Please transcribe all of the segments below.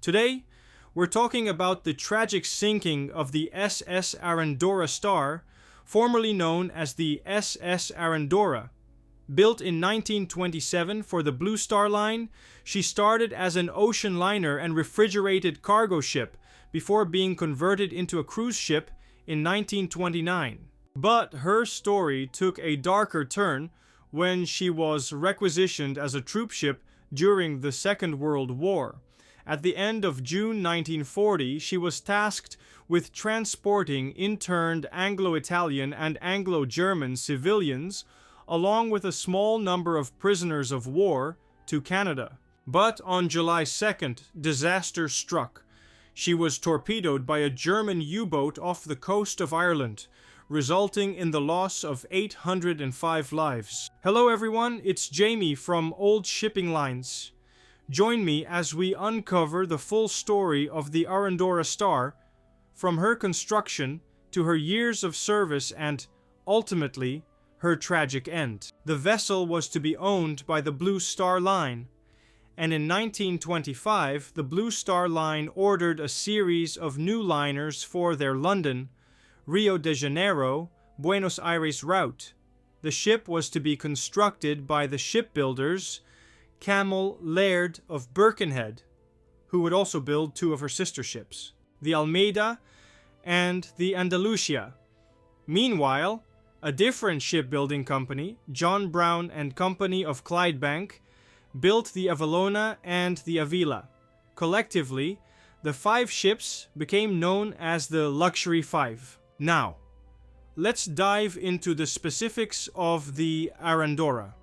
Today, we're talking about the tragic sinking of the SS Arandora Star, formerly known as the SS Arandora. Built in 1927 for the Blue Star Line, she started as an ocean liner and refrigerated cargo ship before being converted into a cruise ship in 1929. But her story took a darker turn when she was requisitioned as a troopship during the Second World War. At the end of June 1940, she was tasked with transporting interned Anglo-Italian and Anglo-German civilians, along with a small number of prisoners of war, to Canada. But on July 2nd, disaster struck. She was torpedoed by a German U-boat off the coast of Ireland, resulting in the loss of 805 lives. Hello everyone, it's Jamie from Old Shipping Lines. Join me as we uncover the full story of the Arandora Star, from her construction to her years of service and, ultimately, her tragic end. The vessel was to be owned by the Blue Star Line, and in 1925 the Blue Star Line ordered a series of new liners for their London, Rio de Janeiro, Buenos Aires route. The ship was to be constructed by the shipbuilders Camel Laird of Birkenhead, who would also build two of her sister ships, the Almeida and the Andalusia. Meanwhile, a different shipbuilding company, John Brown and Company of Clydebank, built the Avalona and the Avila. Collectively, the five ships became known as the Luxury Five. Now, let's dive into the specifics of the Arandora.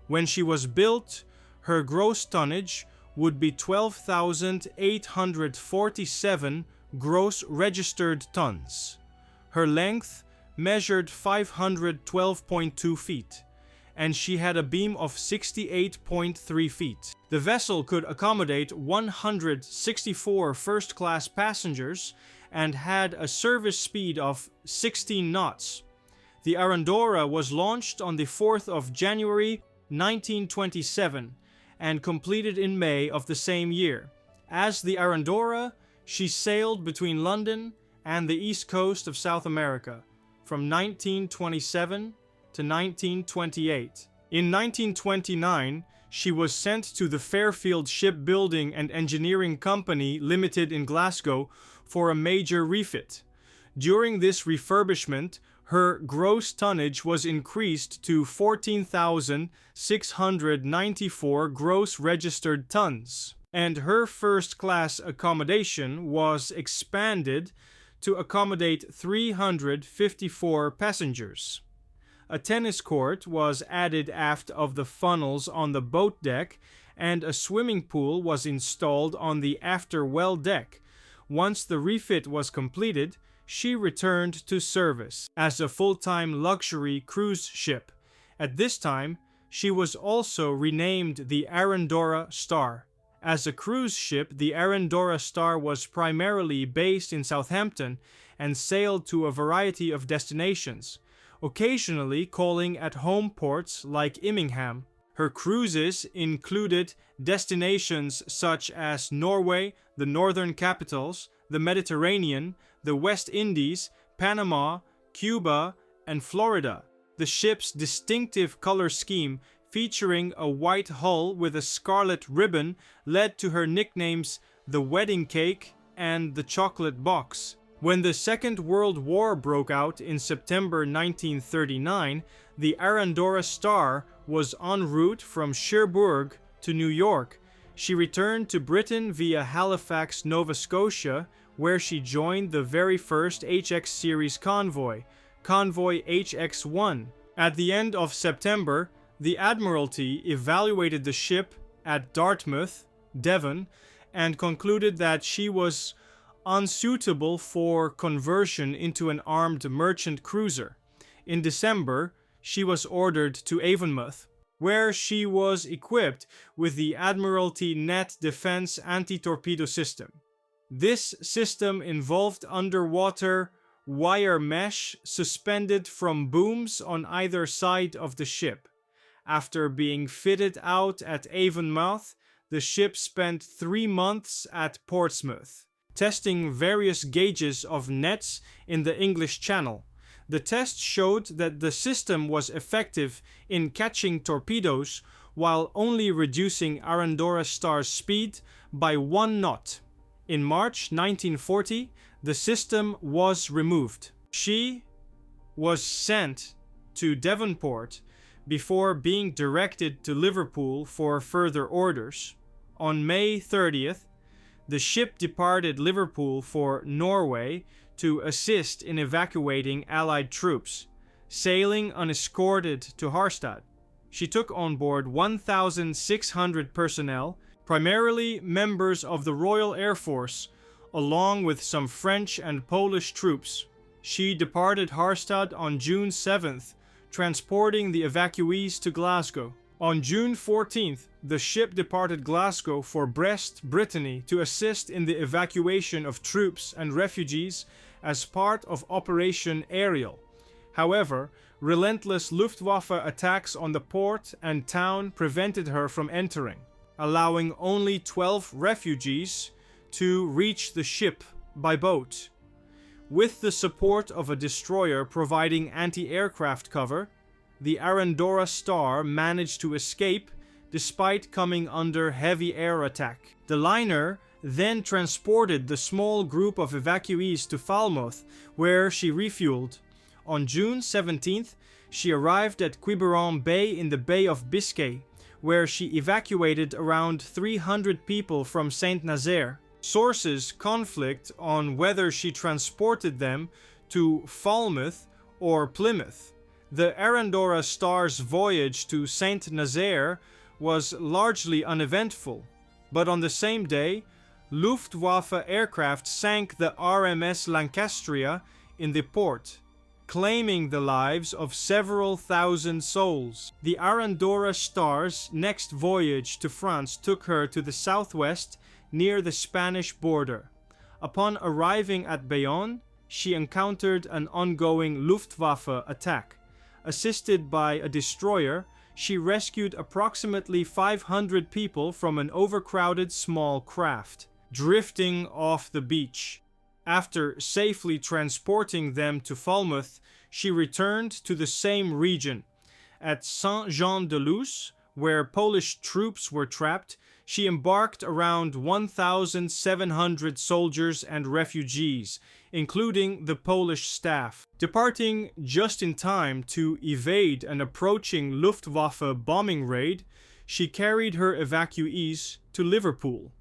When she was built, her gross tonnage would be 12,847 gross registered tons. Her length measured 512.2 feet, and she had a beam of 68.3 feet. The vessel could accommodate 164 first-class passengers and had a service speed of 16 knots. The Arandora was launched on the 4th of January 1927 and completed in May of the same year. As the Arandora, she sailed between London and the east coast of South America from 1927 to 1928. In 1929, she was sent to the Fairfield Shipbuilding and Engineering Company Limited in Glasgow for a major refit. During this refurbishment, her gross tonnage was increased to 14,694 gross registered tons, and her first-class accommodation was expanded to accommodate 354 passengers. A tennis court was added aft of the funnels on the boat deck, and a swimming pool was installed on the after well deck. Once the refit was completed, she returned to service as a full-time luxury cruise ship. At this time, she was also renamed the Arandora Star. As a cruise ship, the Arandora Star was primarily based in Southampton and sailed to a variety of destinations, occasionally calling at home ports like Immingham. Her cruises included destinations such as Norway, the Northern Capitals, the Mediterranean, the West Indies, Panama, Cuba, and Florida. The ship's distinctive color scheme, featuring a white hull with a scarlet ribbon, led to her nicknames the Wedding Cake and the Chocolate Box. When the Second World War broke out in September 1939, the Arandora Star was en route from Cherbourg to New York. She returned to Britain via Halifax, Nova Scotia, where she joined the very first HX series convoy, Convoy HX-1. At the end of September, the Admiralty evaluated the ship at Dartmouth, Devon, and concluded that she was unsuitable for conversion into an armed merchant cruiser. In December, she was ordered to Avonmouth, where she was equipped with the Admiralty Net Defense anti-torpedo system. This system involved underwater wire mesh suspended from booms on either side of the ship. After being fitted out at Avonmouth, the ship spent 3 months at Portsmouth, testing various gauges of nets in the English Channel. The test showed that the system was effective in catching torpedoes while only reducing Arandora Star's speed by 1 knot. In March 1940, the system was removed. She was sent to Devonport before being directed to Liverpool for further orders. On May 30th, the ship departed Liverpool for Norway to assist in evacuating Allied troops, sailing unescorted to Harstad. She took on board 1,600 personnel, primarily members of the Royal Air Force, along with some French and Polish troops. She departed Harstad on June 7th, transporting the evacuees to Glasgow. On June 14th, the ship departed Glasgow for Brest, Brittany, to assist in the evacuation of troops and refugees as part of Operation Ariel. However, relentless Luftwaffe attacks on the port and town prevented her from entering, allowing only 12 refugees to reach the ship by boat. With the support of a destroyer providing anti-aircraft cover, the Arandora Star managed to escape despite coming under heavy air attack. The liner then transported the small group of evacuees to Falmouth, where she refueled. On June 17th, she arrived at Quiberon Bay in the Bay of Biscay, where she evacuated around 300 people from Saint-Nazaire. Sources conflict on whether she transported them to Falmouth or Plymouth. The Arandora Star's voyage to Saint-Nazaire was largely uneventful, but on the same day, Luftwaffe aircraft sank the RMS Lancastria in the port, claiming the lives of several thousand souls. The Arandora Star's next voyage to France took her to the southwest near the Spanish border. Upon arriving at Bayonne, she encountered an ongoing Luftwaffe attack. Assisted by a destroyer, she rescued approximately 500 people from an overcrowded small craft, drifting off the beach. After safely transporting them to Falmouth, she returned to the same region. At Saint-Jean-de-Luz, where Polish troops were trapped, she embarked around 1,700 soldiers and refugees, including the Polish staff. Departing just in time to evade an approaching Luftwaffe bombing raid, she carried her evacuees to Liverpool.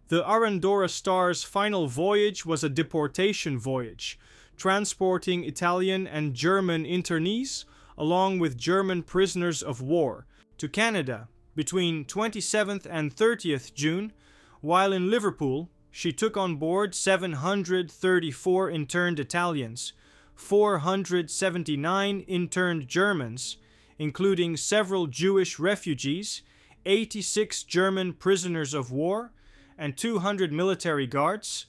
The Arandora Star's final voyage was a deportation voyage, transporting Italian and German internees, along with German prisoners of war, to Canada between 27th and 30th June. While in Liverpool, she took on board 734 interned Italians, 479 interned Germans, including several Jewish refugees, 86 German prisoners of war, and 200 military guards,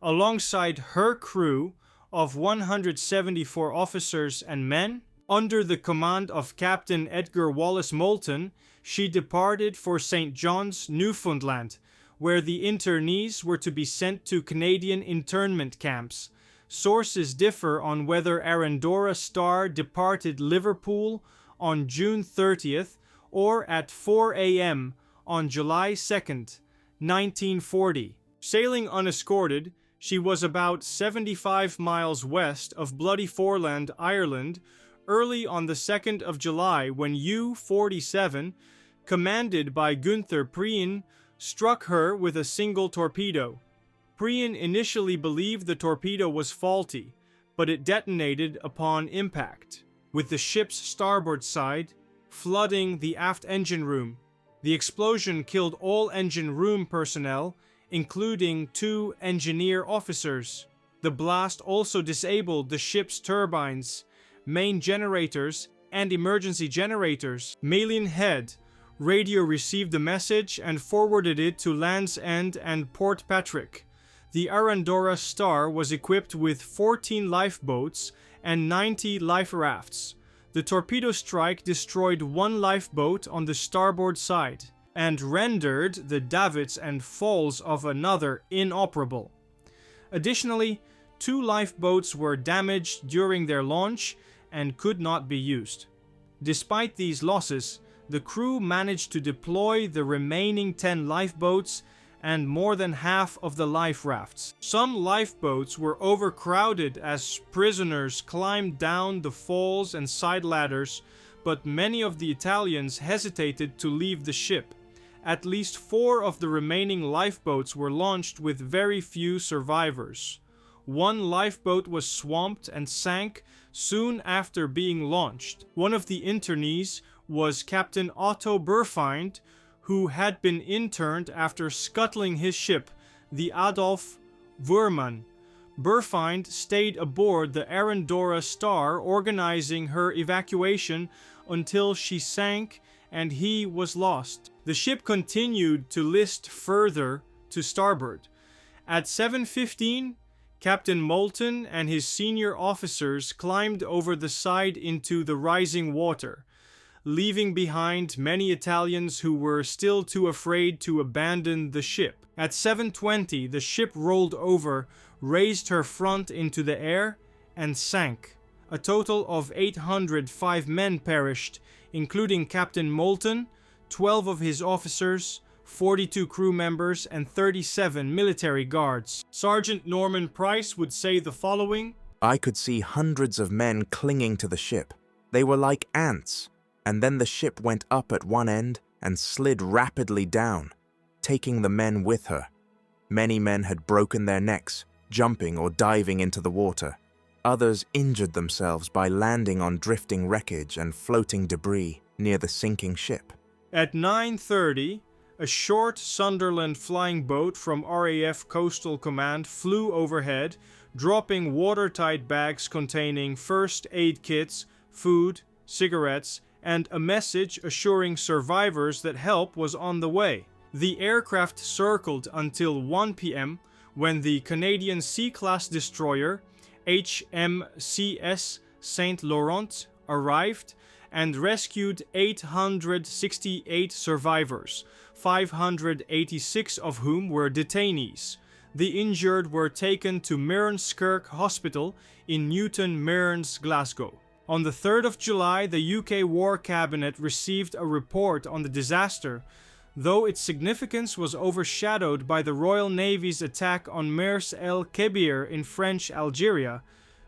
alongside her crew of 174 officers and men. Under the command of Captain Edgar Wallace Moulton, she departed for St. John's, Newfoundland, where the internees were to be sent to Canadian internment camps. Sources differ on whether Arandora Star departed Liverpool on June 30th or at 4 a.m. on July 2nd, 1940. Sailing unescorted, she was about 75 miles west of Bloody Foreland, Ireland, early on the 2nd of July when U-47, commanded by Gunther Prien, struck her with a single torpedo. Prien initially believed the torpedo was faulty, but it detonated upon impact, with the ship's starboard side flooding the aft engine room. The explosion killed all engine room personnel, including 2 engineer officers. The blast also disabled the ship's turbines, main generators, and emergency generators. Malian Head Radio received the message and forwarded it to Land's End and Port Patrick. The Arandora Star was equipped with 14 lifeboats and 90 life rafts. The torpedo strike destroyed 1 lifeboat on the starboard side. and rendered the davits and falls of another inoperable. Additionally, 2 lifeboats were damaged during their launch and could not be used. Despite these losses, the crew managed to deploy the remaining 10 lifeboats and more than half of the life rafts. Some lifeboats were overcrowded as prisoners climbed down the falls and side ladders, but many of the Italians hesitated to leave the ship. At least 4 of the remaining lifeboats were launched with very few survivors. 1 lifeboat was swamped and sank soon after being launched. One of the internees was Captain Otto Burfind, who had been interned after scuttling his ship, the Adolf Wurman. Burfind stayed aboard the Arandora Star, organizing her evacuation until she sank and he was lost. The ship continued to list further to starboard. At 7:15, Captain Moulton and his senior officers climbed over the side into the rising water, leaving behind many Italians who were still too afraid to abandon the ship. At 7:20, the ship rolled over, raised her front into the air, and sank. A total of 805 men perished, including Captain Moulton, 12 of his officers, 42 crew members, and 37 military guards. Sergeant Norman Price would say the following: "I could see hundreds of men clinging to the ship. They were like ants, and then the ship went up at one end and slid rapidly down, taking the men with her. Many men had broken their necks, jumping or diving into the water. Others injured themselves by landing on drifting wreckage and floating debris near the sinking ship." At 9:30, a short Sunderland flying boat from RAF Coastal Command flew overhead, dropping watertight bags containing first aid kits, food, cigarettes, and a message assuring survivors that help was on the way. The aircraft circled until 1 p.m. when the Canadian C-class destroyer HMCS St. Laurent arrived and rescued 868 survivors, 586 of whom were detainees. The injured were taken to Mearnskirk Hospital in Newton Mearns, Glasgow. On the 3rd of July, the UK War Cabinet received a report on the disaster, though its significance was overshadowed by the Royal Navy's attack on Mers el Kebir in French Algeria,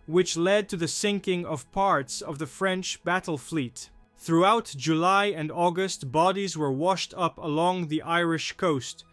which led to the sinking of parts of the French battle fleet. Throughout July and August, bodies were washed up along the Irish coast.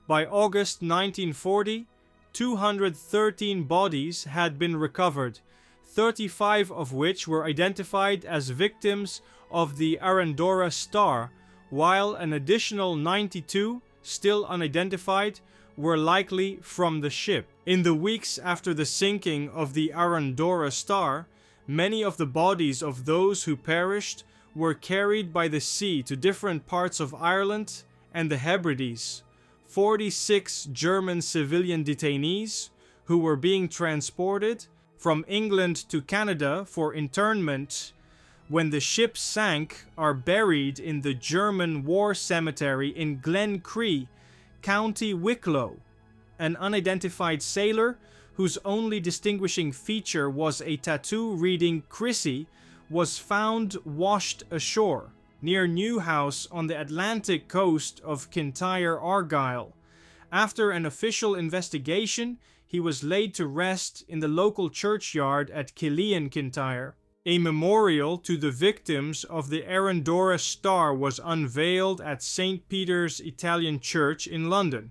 By August 1940, 213 bodies had been recovered, 35 of which were identified as victims of the Arandora Star, while an additional 92, still unidentified, were likely from the ship. In the weeks after the sinking of the Arandora Star, many of the bodies of those who perished were carried by the sea to different parts of Ireland and the Hebrides. 46 German civilian detainees who were being transported from England to Canada for internment when the ship sank are buried in the German war cemetery in Glen Cree, County Wicklow. An unidentified sailor, whose only distinguishing feature was a tattoo reading Chrissy, was found washed ashore near Newhouse on the Atlantic coast of Kintyre, Argyll. After an official investigation, he was laid to rest in the local churchyard at Killeen, Kintyre. A memorial to the victims of the Arandora Star was unveiled at St. Peter's Italian Church in London.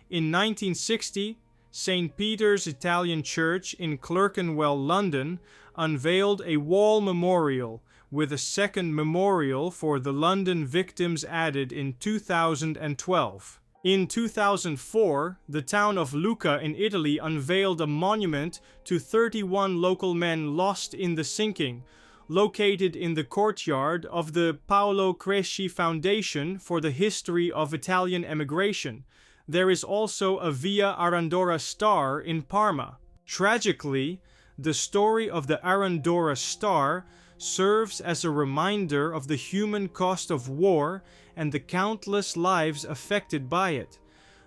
In 1960, St. Peter's Italian Church in Clerkenwell, London, unveiled a wall memorial, with a second memorial for the London victims added in 2012. In 2004, the town of Lucca in Italy unveiled a monument to 31 local men lost in the sinking, located in the courtyard of the Paolo Cresci Foundation for the History of Italian Emigration. There is also a Via Arandora Star in Parma. Tragically, the story of the Arandora Star serves as a reminder of the human cost of war and the countless lives affected by it.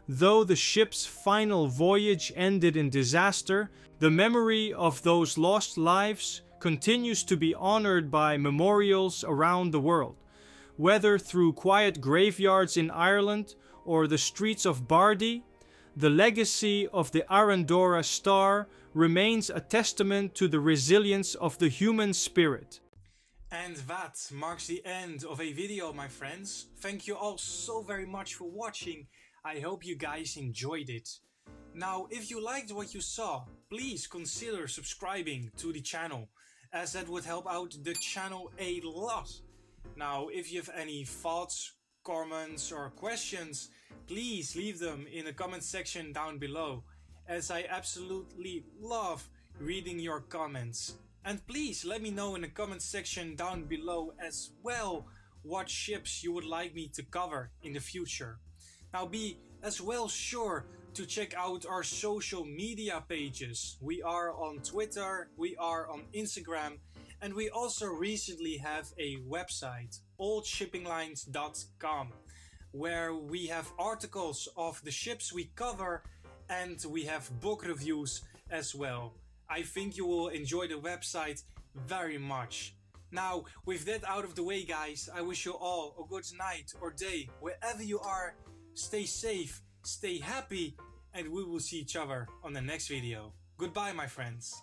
Though the ship's final voyage ended in disaster, the memory of those lost lives continues to be honored by memorials around the world. Whether through quiet graveyards in Ireland or the streets of Bardi, the legacy of the Arandora Star remains a testament to the resilience of the human spirit. And that marks the end of a video, my friends. Thank you all so very much for watching. I hope you guys enjoyed it. Now, if you liked what you saw, please consider subscribing to the channel, as that would help out the channel a lot. Now, if you have any thoughts, comments or questions, please leave them in the comment section down below, as I absolutely love reading your comments. And please let me know in the comment section down below as well what ships you would like me to cover in the future. Now be as well sure to check out our social media pages. We are on Twitter, we are on Instagram, and we also recently have a website, oldshippinglines.com, where we have articles of the ships we cover and we have book reviews as well. I think you will enjoy the website very much. Now, with that out of the way, guys, I wish you all a good night or day, wherever you are. Stay safe, stay happy, and we will see each other on the next video. Goodbye, my friends.